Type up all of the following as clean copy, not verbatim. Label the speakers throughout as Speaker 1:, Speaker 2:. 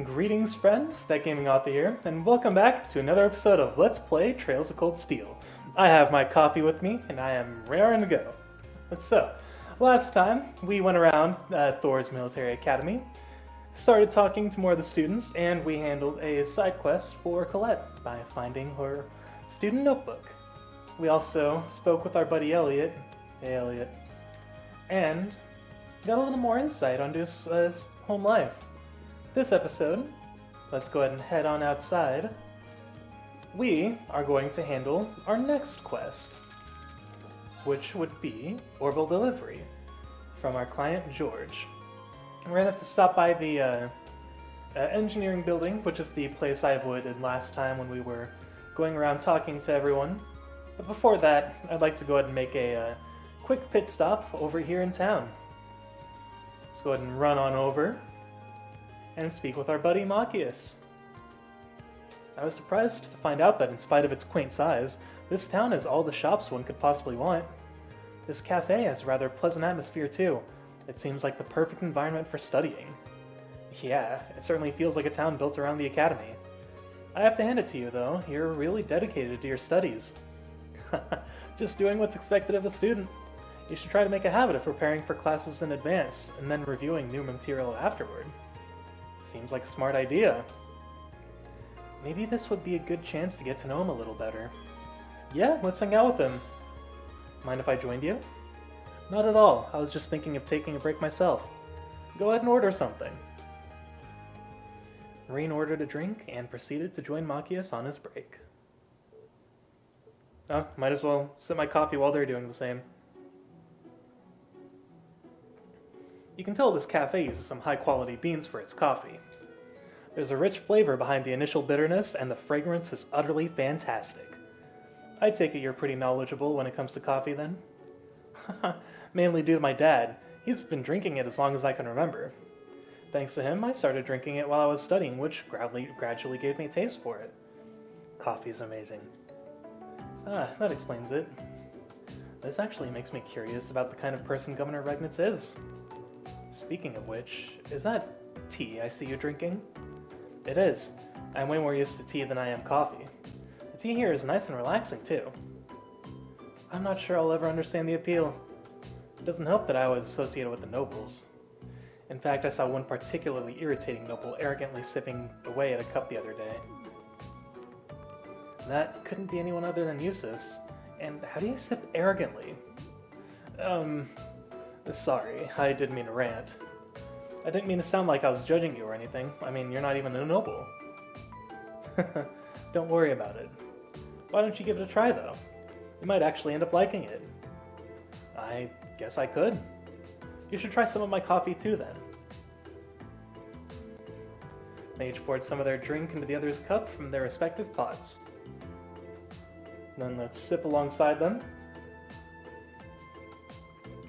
Speaker 1: Greetings friends, That Gaming Author here, and welcome back to another episode of Let's Play Trails of Cold Steel. I have my coffee with me, and I am raring to go. So, last time we went around Thor's military academy, started talking to more of the students, and we handled a side quest for Colette by finding her student notebook. We also spoke with our buddy Elliot, and got a little more insight onto his home life. This episode, let's go ahead and head on outside. We are going to handle our next quest, which would be Orbital delivery from our client George. We're going to have to stop by the engineering building, which is the place I avoided last time when we were going around talking to everyone. But before that, I'd like to go ahead and make a quick pit stop over here in town. Let's go ahead and run on over and speak with our buddy Machias. I was surprised to find out that in spite of its quaint size, this town has all the shops one could possibly want. This cafe has a rather pleasant atmosphere too. It seems like the perfect environment for studying. Yeah, it certainly feels like a town built around the academy. I have to hand it to you though, you're really dedicated to your studies. Just doing what's expected of a student. You should try to make a habit of preparing for classes in advance and then reviewing new material afterward. Seems like a smart idea. Maybe this would be a good chance to get to know him a little better. Yeah, let's hang out with him. Mind if I joined you? Not at all. I was just thinking of taking a break myself. Go ahead and order something. Rain ordered a drink and proceeded to join Machias on his break. Oh, might as well sip my coffee while they're doing the same. You can tell this cafe uses some high-quality beans for its coffee. There's a rich flavor behind the initial bitterness, and the fragrance is utterly fantastic. I take it you're pretty knowledgeable when it comes to coffee, then? Mainly due to my dad. He's been drinking it as long as I can remember. Thanks to him, I started drinking it while I was studying, which gradually gave me a taste for it. Coffee's amazing. That explains it. This actually makes me curious about the kind of person Governor Regnitz is. Speaking of which, is that tea I see you drinking? It is. I'm way more used to tea than I am coffee. The tea here is nice and relaxing, too. I'm not sure I'll ever understand the appeal. It doesn't help that I was associated with the nobles. In fact, I saw one particularly irritating noble arrogantly sipping away at a cup the other day. That couldn't be anyone other than Eustace. And how do you sip arrogantly? Sorry, I didn't mean to rant. I didn't mean to sound like I was judging you or anything. I mean, you're not even a noble. Don't worry about it. Why don't you give it a try, though? You might actually end up liking it. I guess I could. You should try some of my coffee too, then. They each poured some of their drink into the other's cup from their respective pots. Then let's sip alongside them.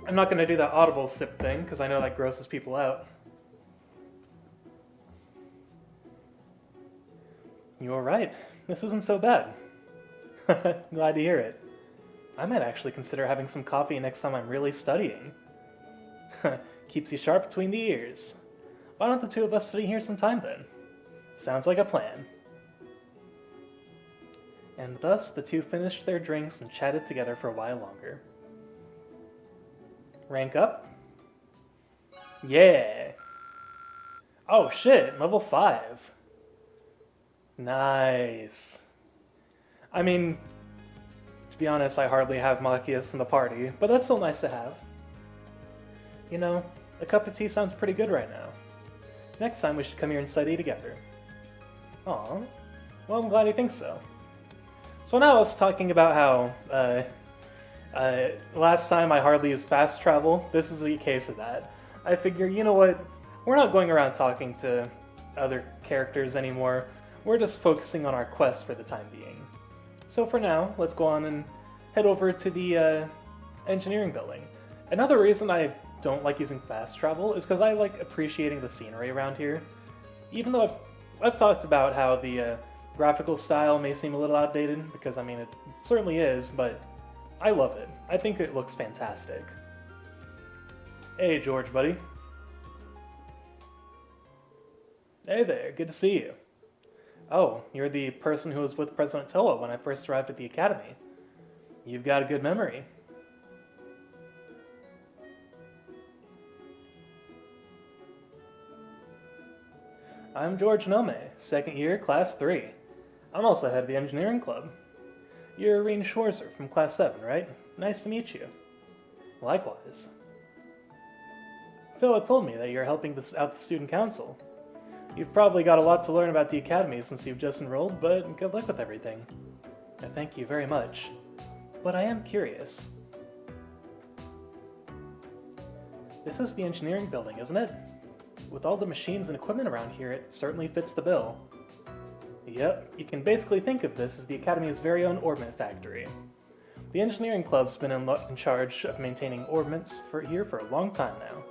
Speaker 1: I'm not going to do that audible sip thing, because I know that grosses people out. You're right. This isn't so bad. Glad to hear it. I might actually consider having some coffee next time I'm really studying. Keeps you sharp between the ears. Why don't the two of us study here sometime then? Sounds like a plan. And thus the two finished their drinks and chatted together for a while longer. Rank up? Yeah! Oh shit, level 5. Nice. I mean, to be honest, I hardly have Machias in the party, but that's still nice to have. You know, a cup of tea sounds pretty good right now. Next time we should come here and study together. Aw, well I'm glad you think so. So now let's talking about how, last time I hardly used fast travel. This is a case of that. I figure, you know what, we're not going around talking to other characters anymore. We're just focusing on our quest for the time being. So for now, let's go on and head over to the engineering building. Another reason I don't like using fast travel is because I like appreciating the scenery around here. Even though I've talked about how the graphical style may seem a little outdated, because I mean it certainly is, but I love it. I think it looks fantastic. Hey, George, buddy. Hey there, good to see you. Oh, you're the person who was with President Toa when I first arrived at the Academy. You've got a good memory. I'm George Nome, second year, class 3. I'm also head of the engineering club. You're Reen Schwarzer from class 7, right? Nice to meet you. Likewise. Toa told me that you're helping out the student council. You've probably got a lot to learn about the Academy since you've just enrolled, but good luck with everything. I thank you very much. But I am curious. This is the engineering building, isn't it? With all the machines and equipment around here, it certainly fits the bill. Yep, you can basically think of this as the Academy's very own orbment factory. The engineering club's been in charge of maintaining orbments here for a long time now.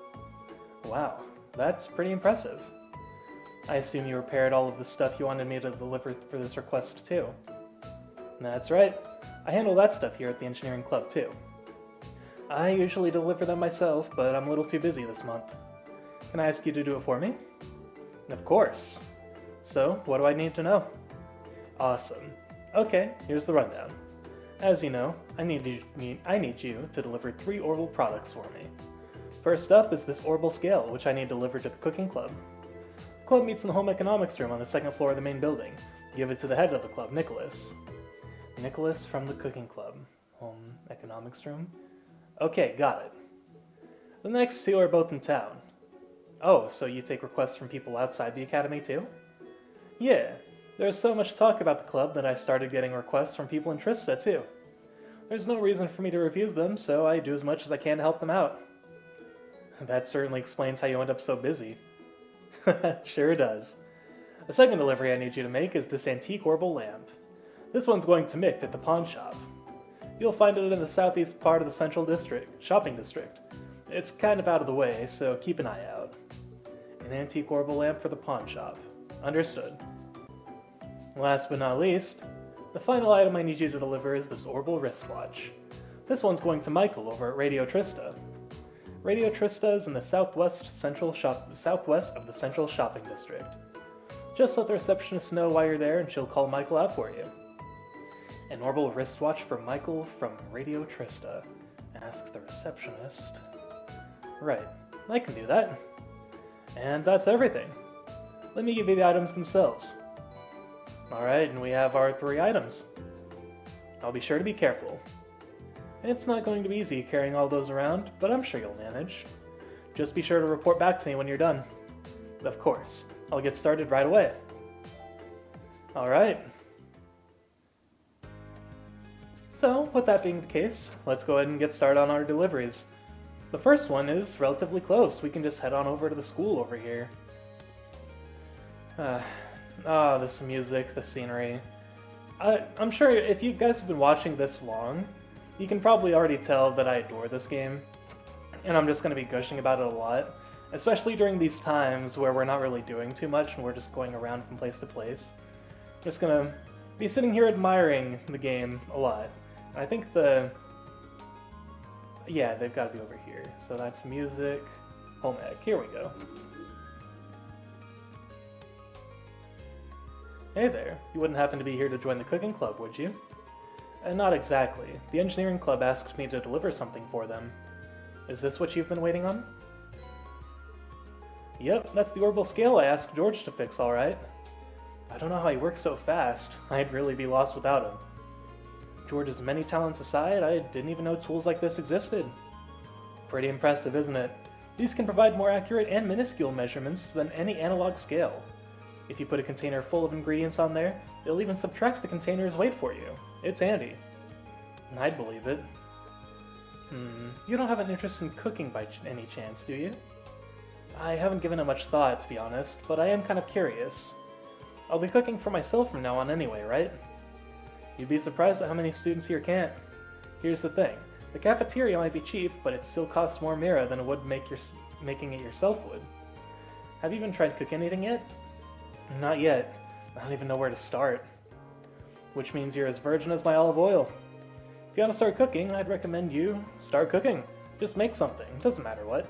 Speaker 1: Wow, that's pretty impressive. I assume you repaired all of the stuff you wanted me to deliver for this request too. That's right, I handle that stuff here at the engineering club too. I usually deliver them myself, but I'm a little too busy this month. Can I ask you to do it for me? Of course. So, what do I need to know? Awesome. Okay, here's the rundown. As you know, I need you to deliver 3 Orbital products for me. First up is this Orbal scale, which I need delivered to the cooking club. The club meets in the home economics room on the 2nd floor of the main building. Give it to the head of the club, Nicholas. Nicholas from the cooking club. Home economics room? Okay, got it. The next 2 are both in town. Oh, so you take requests from people outside the Academy too? Yeah, there's so much talk about the club that I started getting requests from people in Trista too. There's no reason for me to refuse them, so I do as much as I can to help them out. That certainly explains how you end up so busy. Sure does. The second delivery I need you to make is this antique Orbal lamp. This one's going to Mick at the pawn shop. You'll find it in the southeast part of the central shopping district. It's kind of out of the way, so keep an eye out. An antique Orbal lamp for the pawn shop. Understood. Last but not least, the final item I need you to deliver is this Orbal wristwatch. This one's going to Michael over at Radio Trista. Radio Trista is in the southwest of the central shopping district. Just let the receptionist know why you're there and she'll call Michael out for you. An Orbal wristwatch for Michael from Radio Trista. Ask the receptionist. Right, I can do that. And that's everything. Let me give you the items themselves. Alright, and we have our 3 items. I'll be sure to be careful. It's not going to be easy carrying all those around, but I'm sure you'll manage. Just be sure to report back to me when you're done. Of course, I'll get started right away. Alright. So, with that being the case, let's go ahead and get started on our deliveries. The first one is relatively close. We can just head on over to the school over here. This music, the scenery. I'm sure if you guys have been watching this long, you can probably already tell that I adore this game. And I'm just going to be gushing about it a lot. Especially during these times where we're not really doing too much and we're just going around from place to place. I'm just going to be sitting here admiring the game a lot. I think yeah, they've got to be over here. So that's music, home ec. Here we go. Hey there. You wouldn't happen to be here to join the cooking club, would you? Not exactly. The engineering club asked me to deliver something for them. Is this what you've been waiting on? Yep, that's the Orbal scale I asked George to fix, alright. I don't know how he works so fast. I'd really be lost without him. George's many talents aside, I didn't even know tools like this existed. Pretty impressive, isn't it? These can provide more accurate and minuscule measurements than any analog scale. If you put a container full of ingredients on there, it'll even subtract the container's weight for you. It's handy. I'd believe it. You don't have an interest in cooking by any chance, do you? I haven't given it much thought, to be honest, but I am kind of curious. I'll be cooking for myself from now on anyway, right? You'd be surprised at how many students here can't. Here's the thing. The cafeteria might be cheap, but it still costs more Mira than it would making it yourself would. Have you even tried to cook anything yet? Not yet. I don't even know where to start. Which means you're as virgin as my olive oil. If you want to start cooking, I'd recommend you start cooking. Just make something. Doesn't matter what.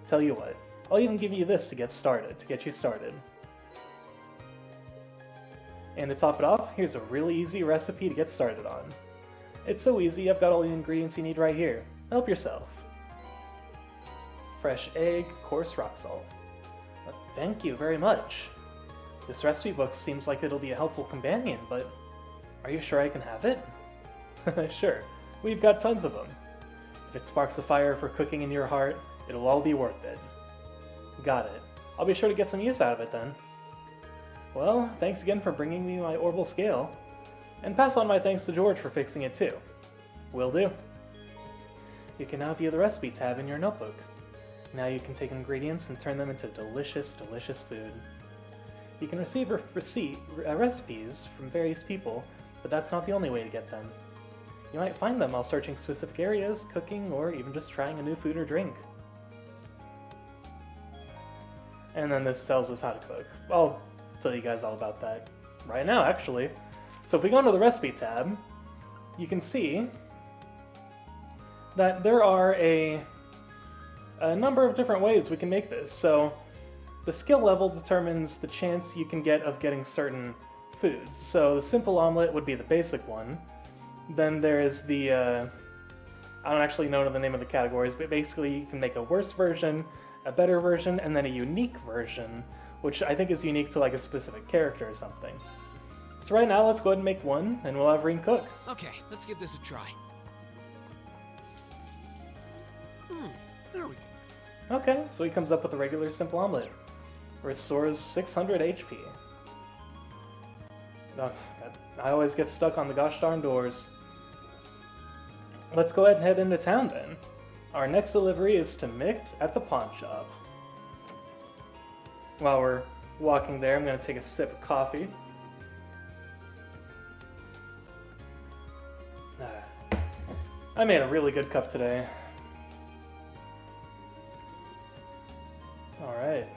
Speaker 1: Tell you what, I'll even give you this to get you started. And to top it off, here's a really easy recipe to get started on. It's so easy, I've got all the ingredients you need right here. Help yourself. Fresh egg, coarse rock salt. Thank you very much. This recipe book seems like it'll be a helpful companion, but are you sure I can have it? Sure, we've got tons of them. If it sparks a fire for cooking in your heart, it'll all be worth it. Got it. I'll be sure to get some use out of it then. Well, thanks again for bringing me my Orbal scale. And pass on my thanks to George for fixing it too. Will do. You can now view the recipe tab in your notebook. Now you can take ingredients and turn them into delicious, delicious food. You can receive recipes from various people, but that's not the only way to get them. You might find them while searching specific areas, cooking, or even just trying a new food or drink. And then this tells us how to cook. I'll tell you guys all about that right now, actually. So if we go into the recipe tab, you can see that there are a number of different ways we can make this. So the skill level determines the chance you can get of getting certain foods. So the simple omelet would be the basic one. Then there's the, I don't actually know the name of the categories, but basically you can make a worse version, a better version, and then a unique version, which I think is unique to like a specific character or something. So right now, let's go ahead and make one, and we'll have Reem cook.
Speaker 2: Okay, let's give this a try. There we go.
Speaker 1: Okay, so he comes up with a regular simple omelet. Restores 600 HP. Oh, I always get stuck on the gosh darn doors. Let's go ahead and head into town then. Our next delivery is to Mick at the pawn shop. While we're walking there, I'm going to take a sip of coffee. I made a really good cup today. Alright.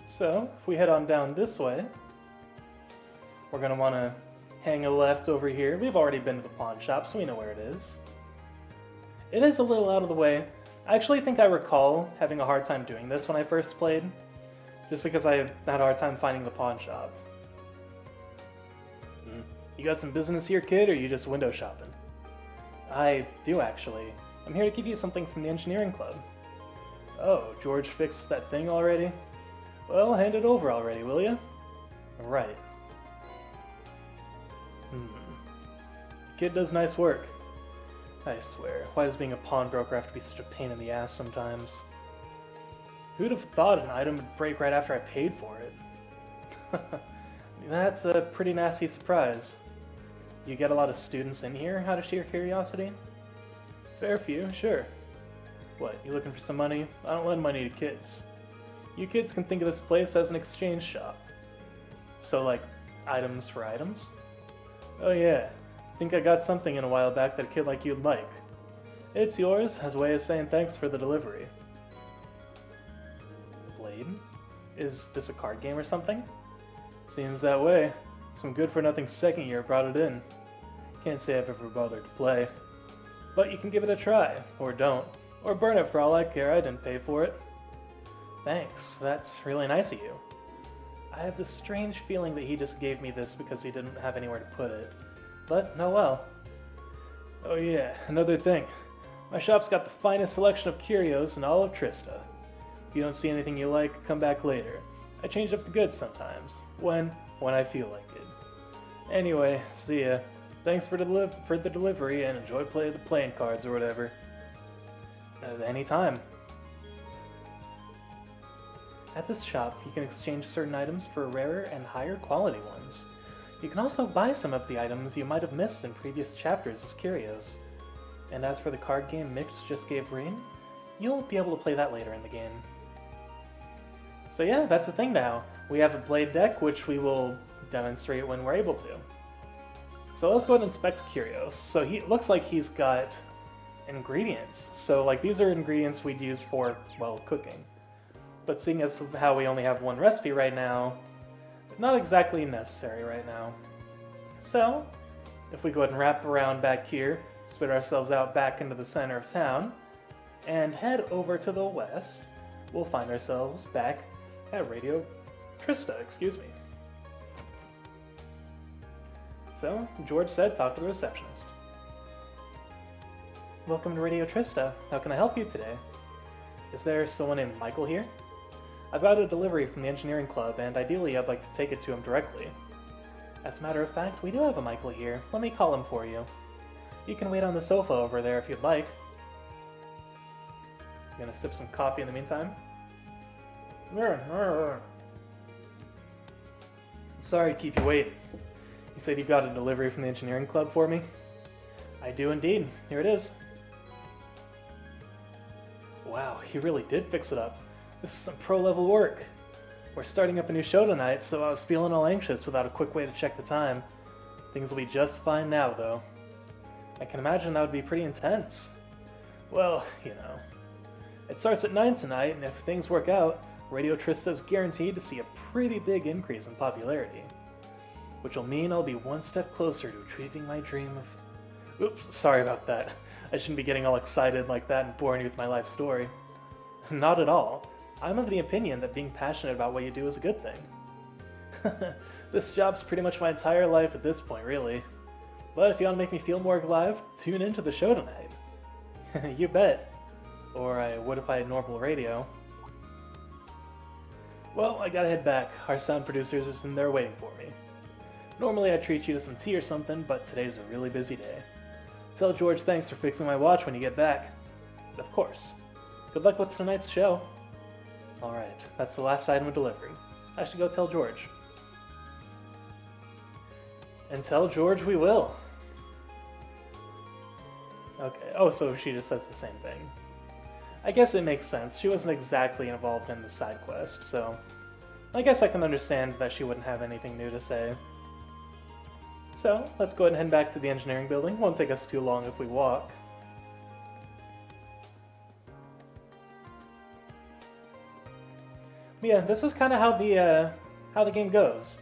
Speaker 1: So, if we head on down this way, we're going to want to hang a left over here. We've already been to the pawn shop, so we know where it is. It is a little out of the way. I actually think I recall having a hard time doing this when I first played, just because I had a hard time finding the pawn shop. You got some business here, kid, or are you just window shopping? I do, actually. I'm here to give you something from the engineering club. Oh, George fixed that thing already? Well, hand it over already, will you? Right. Kid does nice work. I swear, why does being a pawnbroker have to be such a pain in the ass sometimes? Who'd have thought an item would break right after I paid for it? That's a pretty nasty surprise. You get a lot of students in here, out of sheer curiosity? Fair few, sure. What, you looking for some money? I don't lend money to kids. You kids can think of this place as an exchange shop. So, like, items for items? Oh yeah, I think I got something in a while back that a kid like you'd like. It's yours, as a way of saying thanks for the delivery. Blade? Is this a card game or something? Seems that way. Some good-for-nothing second year brought it in. Can't say I've ever bothered to play. But you can give it a try, or don't. Or burn it for all I care, I didn't pay for it. Thanks, that's really nice of you. I have this strange feeling that he just gave me this because he didn't have anywhere to put it. But, oh well. Oh yeah, another thing. My shop's got the finest selection of curios in all of Trista. If you don't see anything you like, come back later. I change up the goods sometimes. When I feel like it. Anyway, see ya. Thanks for the delivery, and enjoy the playing cards or whatever. Anytime. At this shop, you can exchange certain items for rarer and higher quality ones. You can also buy some of the items you might have missed in previous chapters as curios. And as for the card game Mick just gave Reem, you'll be able to play that later in the game. So yeah, that's the thing now. We have a blade deck, which we will demonstrate when we're able to. So let's go ahead and inspect curios. So he looks like he's got ingredients. So like these are ingredients we'd use for, well, cooking. But seeing as how we only have one recipe right now, not exactly necessary right now. So, if we go ahead and wrap around back here, spit ourselves out back into the center of town, and head over to the west, we'll find ourselves back at Radio Trista, excuse me. So, George said talk to the receptionist. Welcome to Radio Trista. How can I help you today? Is there someone named Michael here? I've got a delivery from the engineering club, and ideally I'd like to take it to him directly. As a matter of fact, we do have a Michael here. Let me call him for you. You can wait on the sofa over there if you'd like. I'm gonna sip some coffee in the meantime. Sorry to keep you waiting. You said you got a delivery from the engineering club for me? I do indeed. Here it is. Wow, he really did fix it up. This is some pro-level work. We're starting up a new show tonight, so I was feeling all anxious without a quick way to check the time. Things will be just fine now, though. I can imagine that would be pretty intense. Well, you know. It starts at 9 tonight, and if things work out, Radio Trista is guaranteed to see a pretty big increase in popularity. Which will mean I'll be one step closer to achieving my dream of... Oops, sorry about that. I shouldn't be getting all excited like that and boring you with my life story. Not at all. I'm of the opinion that being passionate about what you do is a good thing. This job's pretty much my entire life at this point, really. But if you want to make me feel more alive, tune into the show tonight. You bet. Or I would if I had normal radio. Well, I gotta head back. Our sound producer's just in there waiting for me. Normally I'd treat you to some tea or something, but today's a really busy day. Tell George thanks for fixing my watch when you get back. Of course. Good luck with tonight's show. Alright, that's the last item of delivery. I should go tell George. And tell George we will. Okay, oh, so she just says the same thing. I guess it makes sense. She wasn't exactly involved in the side quest, so I guess I can understand that she wouldn't have anything new to say. So, let's go ahead and head back to the engineering building. Won't take us too long if we walk. But yeah, this is kind of how the game goes.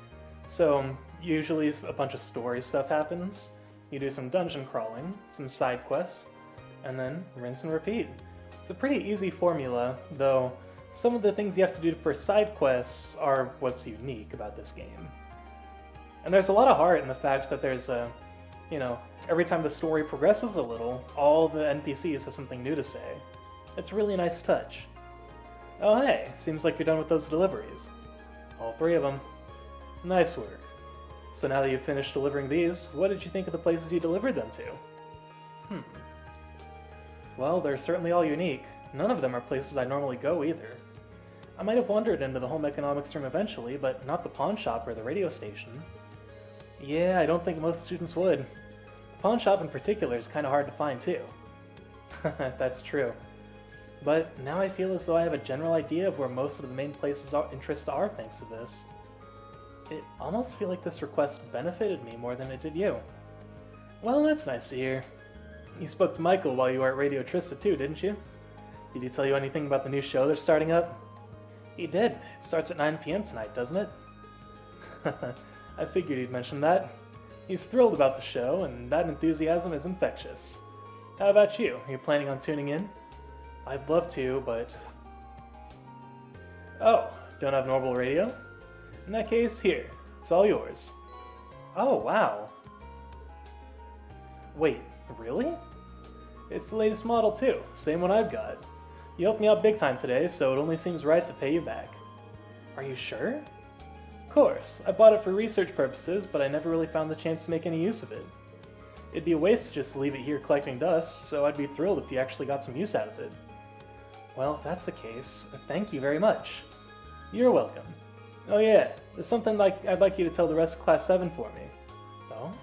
Speaker 1: So, usually a bunch of story stuff happens. You do some dungeon crawling, some side quests, and then rinse and repeat. It's a pretty easy formula, though some of the things you have to do for side quests are what's unique about this game. And there's a lot of heart in the fact that there's every time the story progresses a little, all the NPCs have something new to say. It's a really nice touch. Oh hey, seems like you're done with those deliveries. All 3 of them. Nice work. So now that you've finished delivering these, what did you think of the places you delivered them to? Well, they're certainly all unique. None of them are places I normally go either. I might have wandered into the home economics room eventually, but not the pawn shop or the radio station. Yeah, I don't think most students would. The pawn shop in particular is kind of hard to find too. That's true. But now I feel as though I have a general idea of where most of the main places of interest are thanks to this. It almost feels like this request benefited me more than it did you. Well, that's nice to hear. You spoke to Michael while you were at Radio Trista too, didn't you? Did he tell you anything about the new show they're starting up? He did. It starts at 9 p.m. tonight, doesn't it? I figured he'd mention that. He's thrilled about the show, and that enthusiasm is infectious. How about you? Are you planning on tuning in? I'd love to, but... Oh, don't have normal radio? In that case, here. It's all yours. Oh, wow. Wait, really? It's the latest model too, same one I've got. You helped me out big time today, so it only seems right to pay you back. Are you sure? Of course, I bought it for research purposes, but I never really found the chance to make any use of it. It'd be a waste to just leave it here collecting dust, so I'd be thrilled if you actually got some use out of it. Well, if that's the case, thank you very much. You're welcome. Oh yeah, there's something I'd like you to tell the rest of Class 7 for me. Oh?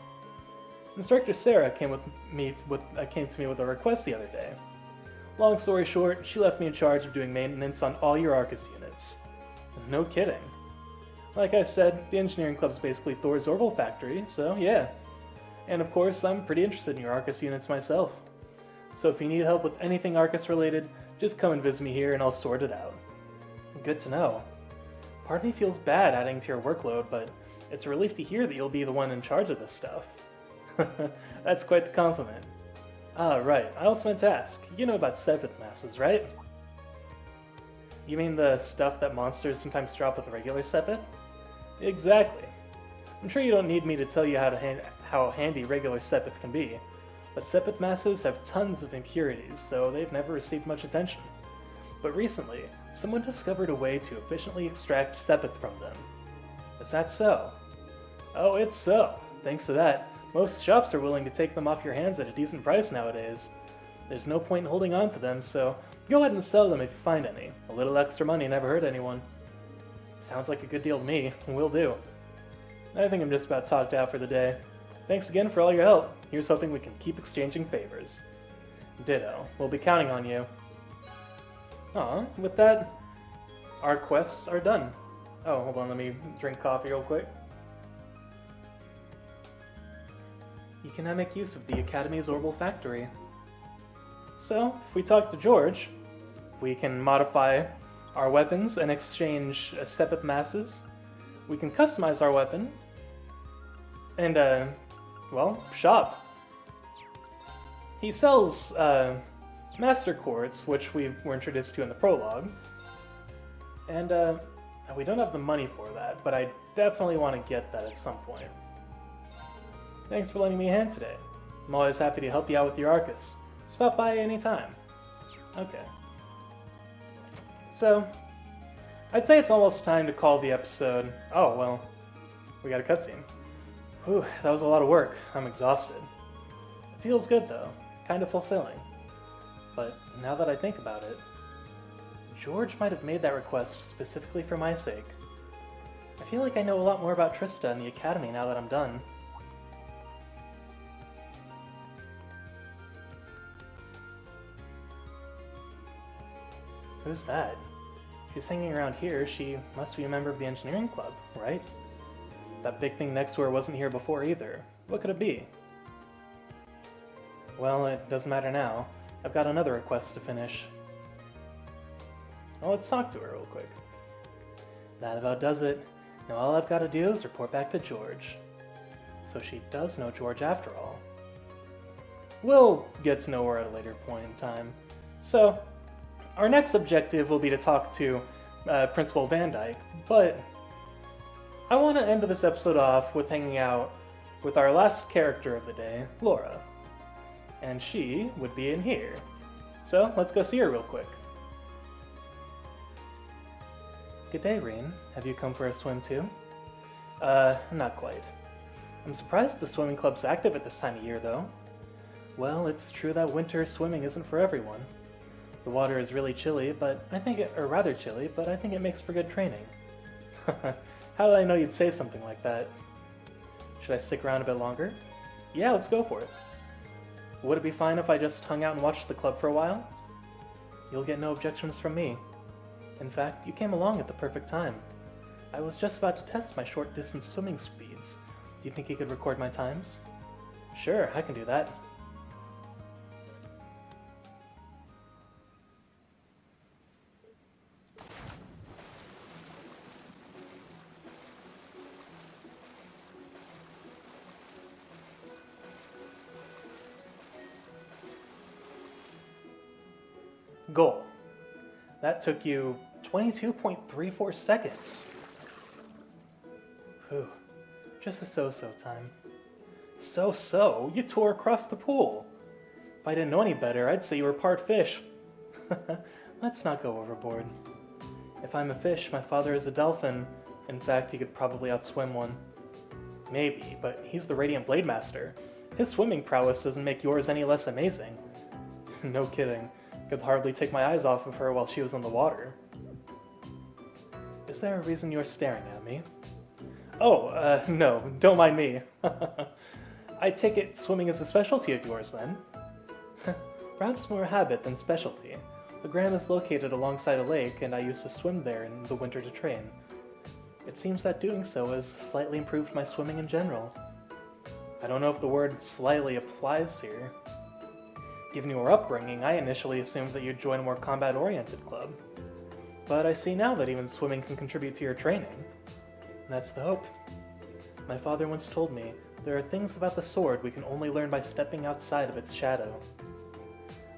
Speaker 1: Instructor Sarah came to me with a request the other day. Long story short, she left me in charge of doing maintenance on all your Arcus units. No kidding. Like I said, the engineering club's basically Thor's Orbital factory, so yeah. And of course, I'm pretty interested in your Arcus units myself. So if you need help with anything Arcus related, just come and visit me here and I'll sort it out. Good to know. Part of me feels bad adding to your workload, but it's a relief to hear that you'll be the one in charge of this stuff. That's quite the compliment. Ah, right, I also meant to ask, you know about Sabbath Masses, right? You mean the stuff that monsters sometimes drop with a regular Sabbath? Exactly. I'm sure you don't need me to tell you how handy regular Sabbath can be, but Sabbath Masses have tons of impurities, so they've never received much attention. But recently, someone discovered a way to efficiently extract Sabbath from them. Is that so? Oh, it's so. Thanks to that, most shops are willing to take them off your hands at a decent price nowadays. There's no point in holding on to them, so go ahead and sell them if you find any. A little extra money never hurt anyone. Sounds like a good deal to me, and will do. I think I'm just about talked out for the day. Thanks again for all your help. Here's hoping we can keep exchanging favors. Ditto. We'll be counting on you. Aw, with that, our quests are done. Oh, hold on, let me drink coffee real quick. You can now make use of the Academy's Orbal factory. So, if we talk to George, we can modify our weapons and exchange Sabbath Masses. We can customize our weapon, and, well, shop. He sells, Master Quartz, which we were introduced to in the prologue, and, we don't have the money for that, but I definitely want to get that at some point. Thanks for lending me a hand today. I'm always happy to help you out with your Arcus. Stop by anytime. Okay. So, I'd say it's almost time to call the episode. Oh, well, we got a cutscene. Whew, that was a lot of work. I'm exhausted. It feels good, though. Kind of fulfilling. But now that I think about it, George might have made that request specifically for my sake. I feel like I know a lot more about Trista and the Academy now that I'm done. Who's that? If she's hanging around here, she must be a member of the engineering club, right? That big thing next to her wasn't here before either. What could it be? Well, it doesn't matter now. I've got another request to finish. Well, let's talk to her real quick. That about does it. Now all I've got to do is report back to George. So she does know George after all. We'll get to know her at a later point in time. So, our next objective will be to talk to Principal Van Dyke, but I want to end this episode off with hanging out with our last character of the day, Laura. And she would be in here. So, let's go see her real quick. Good day, Reen. Have you come for a swim too? Not quite. I'm surprised the swimming club's active at this time of year, though. Well, it's true that winter swimming isn't for everyone. The water is really chilly, but I think it makes for good training. How did I know you'd say something like that? Should I stick around a bit longer? Yeah, let's go for it. Would it be fine if I just hung out and watched the club for a while? You'll get no objections from me. In fact, you came along at the perfect time. I was just about to test my short-distance swimming speeds. Do you think you could record my times? Sure, I can do that. Goal. That took you 22.34 seconds. Whew. Just a so-so time. So-so? You tore across the pool. If I didn't know any better, I'd say you were part fish. Let's not go overboard. If I'm a fish, my father is a dolphin. In fact, he could probably outswim one. Maybe, but he's the Radiant Blade Master. His swimming prowess doesn't make yours any less amazing. No kidding. Could hardly take my eyes off of her while she was in the water. Is there a reason you're staring at me? Oh, no, don't mind me. I take it swimming is a specialty of yours, then? Perhaps more habit than specialty. The Gram is located alongside a lake, and I used to swim there in the winter to train. It seems that doing so has slightly improved my swimming in general. I don't know if the word slightly applies here. Given your upbringing, I initially assumed that you'd join a more combat-oriented club. But I see now that even swimming can contribute to your training. That's the hope. My father once told me, there are things about the sword we can only learn by stepping outside of its shadow.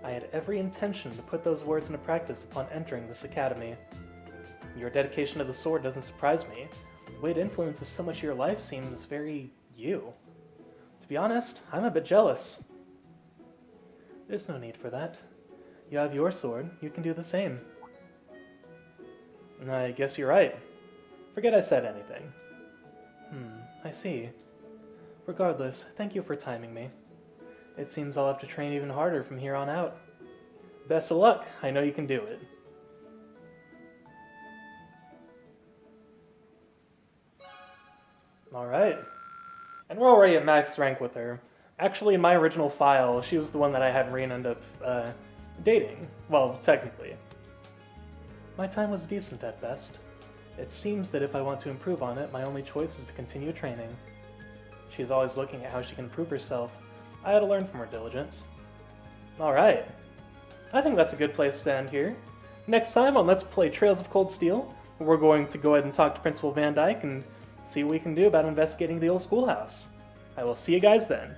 Speaker 1: I had every intention to put those words into practice upon entering this academy. Your dedication to the sword doesn't surprise me. The way it influences so much of your life seems very you. To be honest, I'm a bit jealous. There's no need for that. You have your sword, you can do the same. I guess you're right. Forget I said anything. I see. Regardless, thank you for timing me. It seems I'll have to train even harder from here on out. Best of luck, I know you can do it. Alright. And we're already at max rank with her. Actually, in my original file, she was the one that I had Rain end up dating. Well, technically. My time was decent at best. It seems that if I want to improve on it, my only choice is to continue training. She's always looking at how she can improve herself. I had to learn from her diligence. Alright. I think that's a good place to end here. Next time on Let's Play Trails of Cold Steel, we're going to go ahead and talk to Principal Van Dyke and see what we can do about investigating the old schoolhouse. I will see you guys then.